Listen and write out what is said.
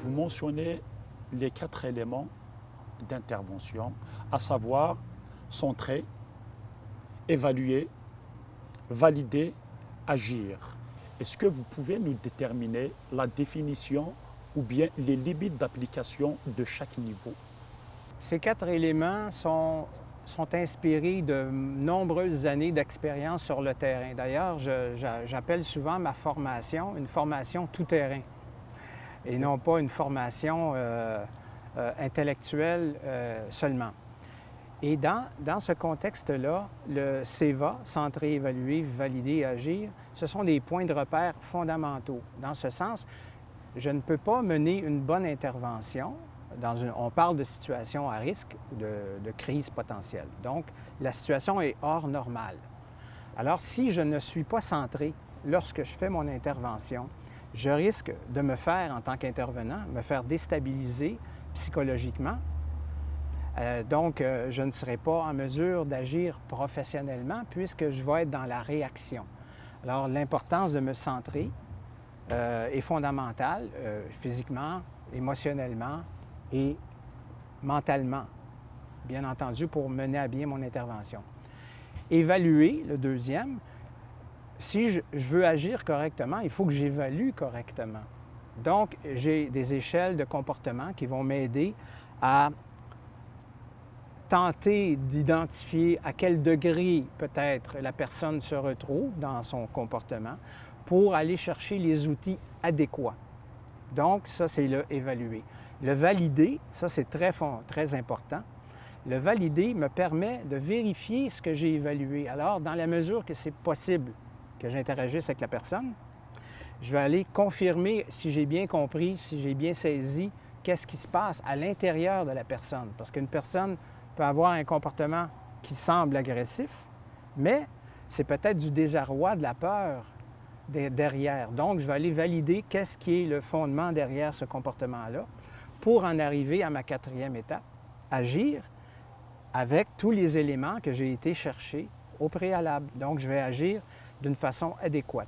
vous mentionnez les 4 éléments d'intervention, à savoir centrer, évaluer, valider, agir. Est-ce que vous pouvez nous déterminer la définition ou bien les limites d'application de chaque niveau? Ces 4 éléments sont inspirés de nombreuses années d'expérience sur le terrain. D'ailleurs, j'appelle souvent ma formation une formation tout-terrain et non pas une formation intellectuelle seulement. Et dans ce contexte-là, le CEVA, centrer, évaluer, valider, agir, ce sont des points de repère fondamentaux. Dans ce sens, je ne peux pas mener une bonne intervention. On parle de situation à risque ou de crise potentielle. Donc, la situation est hors normale. Alors, si je ne suis pas centré lorsque je fais mon intervention, je risque de me faire, en tant qu'intervenant, me faire déstabiliser psychologiquement. Donc, je ne serai pas en mesure d'agir professionnellement puisque je vais être dans la réaction. Alors, l'importance de me centrer est fondamentale, physiquement, émotionnellement et mentalement, bien entendu, pour mener à bien mon intervention. Évaluer, le deuxième, si je veux agir correctement, il faut que j'évalue correctement. Donc, j'ai des échelles de comportement qui vont m'aider à tenter d'identifier à quel degré peut-être la personne se retrouve dans son comportement pour aller chercher les outils adéquats. Donc, ça, c'est le évaluer. Le valider, ça, c'est très important. Le valider me permet de vérifier ce que j'ai évalué. Alors, dans la mesure que c'est possible que j'interagisse avec la personne, je vais aller confirmer si j'ai bien compris, si j'ai bien saisi qu'est-ce qui se passe à l'intérieur de la personne. Parce qu'une personne peut avoir un comportement qui semble agressif, mais c'est peut-être du désarroi, de la peur derrière. Donc, je vais aller valider qu'est-ce qui est le fondement derrière ce comportement-là pour en arriver à ma 4e étape, agir avec tous les éléments que j'ai été chercher au préalable. Donc, je vais agir d'une façon adéquate.